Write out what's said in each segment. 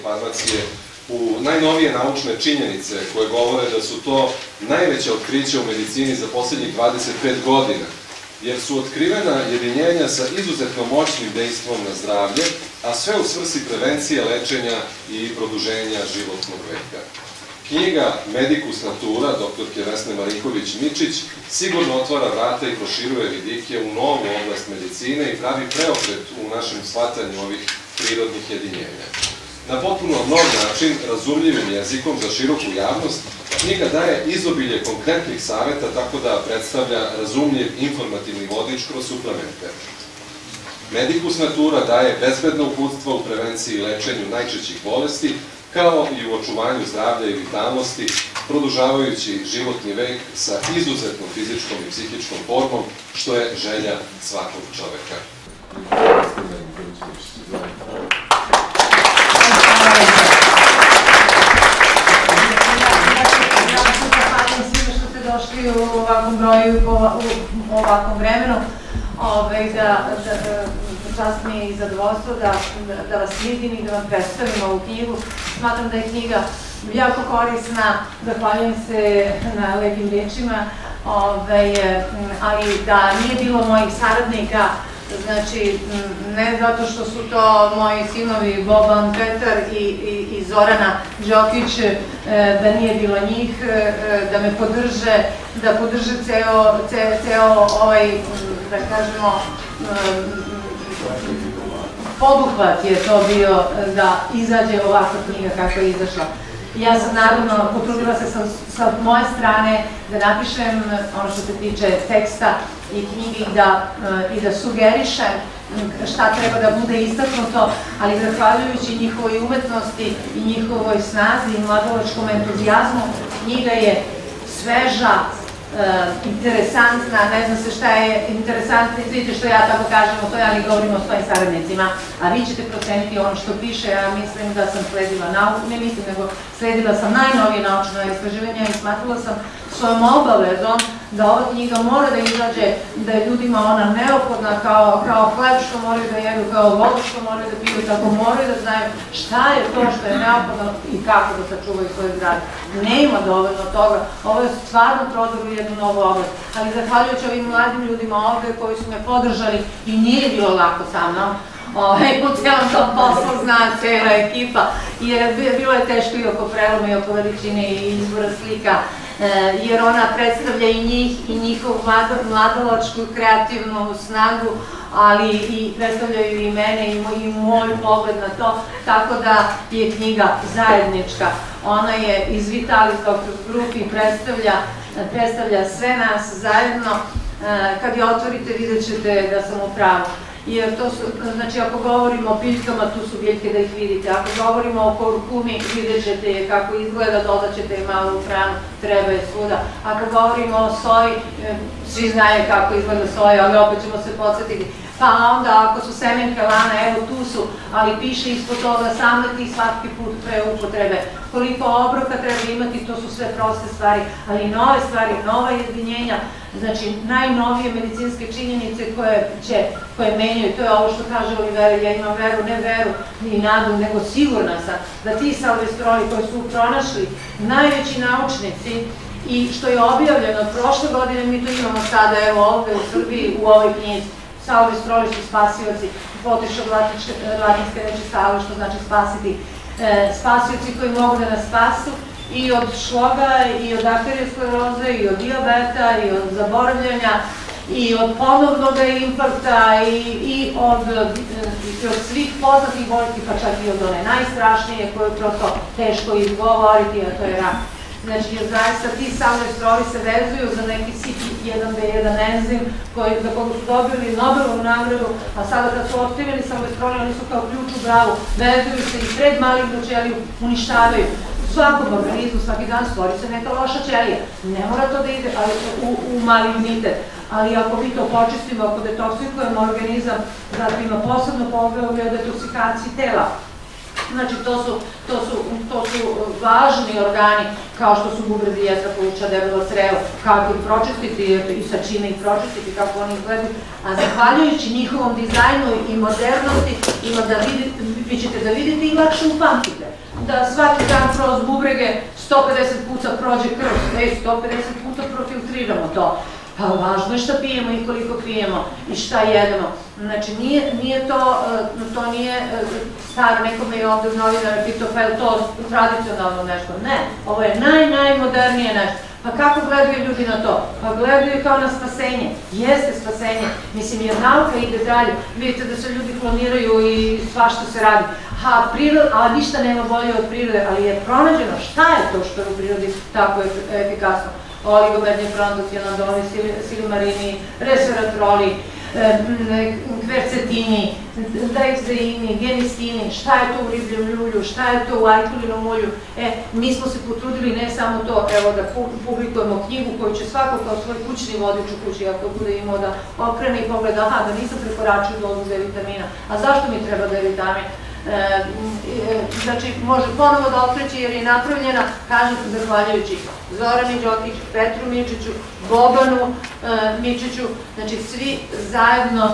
farmacije u najnovije naučne činjenice koje govore da su to najveća otkrića u medicini za posljednjih 25 godina, jer su otkrivena jedinjenja sa izuzetno moćnim dejstvom na zdravlje, a sve u svrsi prevencije, lečenja i produženja životnog veka. Knjiga Medicus Natura, doktorke Vesne Marinković-Mičić, sigurno otvara vrata i proširuje vidike u novu oblast medicine i pravi preokret u našem shvatanju ovih prirodnih jedinjenja. Na potpuno nov način, razumljivim jezikom za široku javnost, knjiga daje izobilje konkretnih saveta tako da predstavlja razumljiv informativni vodič kroz suplemente. Medicus Natura daje bezbedno uputstvo u prevenciji i lečenju najčešćih bolesti, kao i u očuvanju zdravlja i vitalnosti, produžavajući životni vek sa izuzetnom fizičkom i psihičkom formom, što je želja svakog čoveka. Došli u ovakvom broju, u ovakvom vremenu, čast mi je i zadovoljstvo da vas vidim i da vam predstavim ovu knjigu. Smatram da je knjiga jako korisna, zahvaljujem se na lepim rečima, ali da nije bilo mojih saradnika, znači ne zato što su to moji sinovi Boban Petar i Zorana Đokić, da nije bilo njih, da me podrže, da podrže ceo ovaj, da kažemo, poduhvat je to bio da izađe ovakva knjiga kako je izašla. Ja sam naravno potrudila se sa moje strane da napišem ono što se tiče teksta i knjigi i da sugerišem šta treba da bude istaknuto, ali zahvaljujući njihovoj umetnosti i njihovoj snazi i mladalačkom entuzijazmu, knjiga je sveža, interesantna, ne znam se šta je interesantno, vidite što ja tako kažem o toj, ali govorimo o svojim saradnicima, a vi ćete proceniti ono što piše. Ja mislim da sam sledila nauku, ne mislim, nego sledila sam najnovije naučne istraživanja i smatrala sam svojom obavezom da ova knjiga mora da izađe, da je ljudima ona neophodna kao hleb što moraju da jedu, kao vodu što moraju da piju, tako moraju da znaju šta je to što je neophodno i kako da sačuvaju svoje zdravlje. Ne ima dovoljno toga, ovo je stvarno prodor u jednu novu oblast, ali zahvaljujući ovim mladim ljudima ovde koji su me podržali i nije bilo lako sa mnom, u cijelom tom poslu zna cijela ekipa, jer bilo je teško i oko preloma i oko veličine i izbora slika, jer ona predstavlja i njih i njihovu mladalačku kreativnu snagu, ali i predstavljaju i mene i moj pogled na to, tako da je knjiga zajednička. Ona je iz Vitalis Doctors Group i predstavlja sve nas zajedno. Kad je otvorite vidjet ćete da sam u pravu. Jer to su, znači ako govorimo o biljkama, tu su biljke da ih vidite, ako govorimo o kurkumi, vidjet ćete je kako izgleda, dodat ćete je malo u hranu, treba je svuda. Ako govorimo o soji, svi znaju kako izgleda soja, ali opet ćemo se podsjetiti. Pa onda ako su semenke lana, evo tu su, ali piše ispod toga samleti svaki put pre upotrebe. Koliko obroka treba imati, to su sve proste stvari, ali nove stvari, nova jedinjenja, znači najnovije medicinske činjenice koje menjaju, to je ovo što kaže Olivera, ja imam veru, ne veru ni nadu, nego sigurna sam da ti salvestroli koji su pronašli najveći naučnici i što je objavljeno prošle godine, mi to imamo sada, evo ovde u Srbiji, u ovoj knjizi, salvestroli su spasioci, potiš od latinske reči salve, što znači spasiti, spasioci koji mogu da nas spasu i od šloga, i od arterioskleroze, i od dijabeta, i od zaboravljanja, i od ponovnog infarkta, i od svih poznatih bolesti, pa čak i od one najstrašnije koje je prosto teško izgovoriti, a to je rak. Znači, jer zaista ti salvestroli se vezuju za neki CYP1B1 enzim za koga su dobili Nobelovu nagradu, a sada kad su otkriveni salvestroli, oni su kao ključ u bravu, vezuju se i pred malignu ćeliju, uništavaju. U svakom organizmu svaki dan stvori se neka loša ćelija. Ne mora to da ide u malignitet, ali ako mi to počistimo, ako detoksikujemo organizam, zato ima posebno poglavlje o detoksikaciji tela. Znači, to su važni organi, kao što su bubrezi, jetra, pluća, debelo crevo, kako ih pročistiti i sa čime ih pročistiti, kako oni izgledaju. A zahvaljujući njihovom dizajnu i modernosti, vi ćete da vidite i lakše upamtite. da svaki dan kroz bubrege 150 puta prođe krv, 150 puta profiltriramo to. Pa važno je šta pijemo i koliko pijemo i šta jedemo. Znači, to nije stvar, nekome je ovde u novinama pitao, pa je to tradicionalno nešto. Ne, ovo je najmodernije nešto. Pa kako gledaju ljudi na to? Pa gledaju kao na spasenje. Jeste spasenje. Mislim, jer nauka ide dalje. Vidite da se ljudi kloniraju i svašta se radi. A ništa nema bolje od prirode, ali je pronađeno šta je to što je u prirodi tako efikasno. Oligomerni frontocionadovi, silimarini, resveratroli, kvercetini, daekseini, genistini, šta je to u ribljem ulju, šta je to u ajkulinom ulju. Mi smo se potrudili ne samo to, evo da publikujemo knjigu koju će svako kao svoj kućni vodič u kući, ako bude imao da okrene i pogleda, aha, da nisam prekoračio dozu D vitamina, a zašto mi treba D vitamin? Znači, može ponovo da okreće jer je napravljena, kažem, zahvaljujući Zorani Đokić, Petru Mičiću, Bobanu Mičiću, znači svi zajedno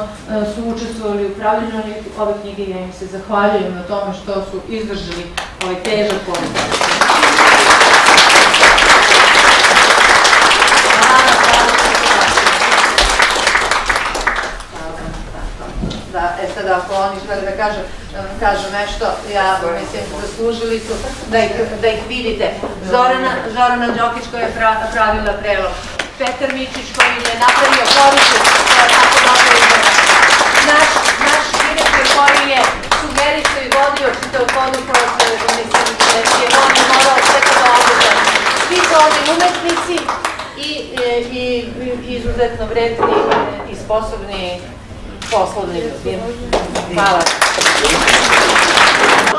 su učestvovali u pravljenju ove knjige i ja im se zahvaljujem na tome što su izdržali ovaj težak posao. Sada ako oni žele da kažu nešto, ja mislim zaslužili su da ih vidite. Zorana Đokić koja je pravila prelog, Petar Mičić koji je napravio poruku koja je tako dobro izgleda, naš direktor koji je sugerisao i vodio čitav podukao se, mislim, je on je morao sve to da obuče. Svi su oni umetnici i izuzetno vredni i sposobni poslovni ljudi. Hvala.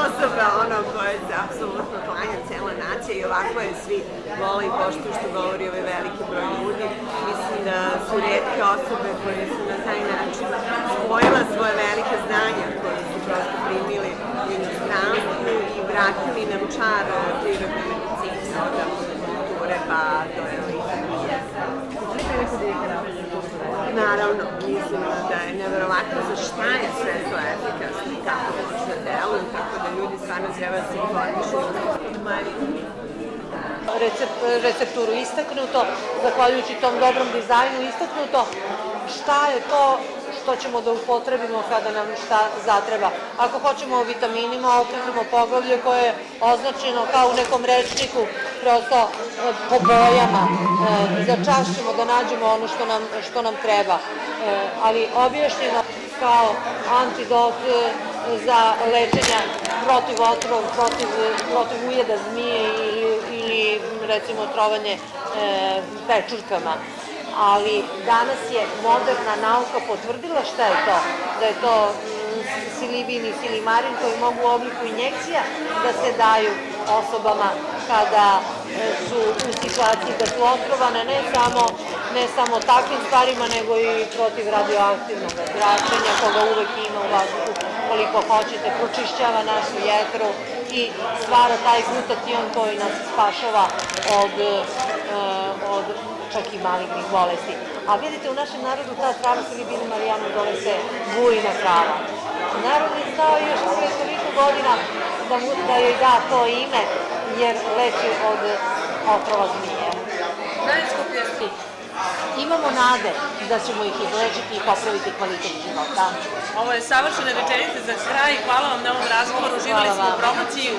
Osoba ono koje se apsolutno klanja cijela nacija i ovako je svi vole i poštuju što govori ovaj veliki broj ljudi. Mislim da su rijetke osobe koje su na taj način spojila svoje velike znanja koje su prosto primili u inostranstvu i vratili nam čar prirodne medicine od akupunture pa do elohimije. Naravno, mislim da je neverovatno za šta je sve to efikasno i kako može da deluje, tako da ljudi stvarno treba da se informišu. Recepturu istaknuto, zahvaljujući tom dobrom dizajnu istaknuto šta je to što ćemo da upotrebimo kada nam šta zatreba. Ako hoćemo o vitaminima, okrenemo poglavlje koje je označeno kao u nekom rečniku, prosto po bojama. Za čas ćemo da nađemo ono što nam treba. Ali objašnjeno kao antidot za lečenje protiv otrova, protiv ujeda zmije ili recimo trovanje pečurkama. Ali danas je moderna nauka potvrdila šta je to, da je to silibin i silimarin koji mogu u obliku injekcija da se daju osobama kada su u situaciji da su otrovane ne samo takvim stvarima nego i protiv radioaktivnog zračenja koga uvek ima u vazduhu koliko hoćete, pročišćava našu jetru i stvara taj glutation koji nas spašava od čak i malignih bolesti. A vidite, u našem narodu ta trava silibin marijanu zove se bujna trava. Narod je znao još prije toliko godina da joj da to ime, jer leči od otrova zmije. Najskuplje su. Imamo nade da ćemo ih izlečiti i popraviti kvalitet života. Ovo je savršena rečenica za kraj. Hvala vam na ovom razgovoru. Uživali smo u promociji.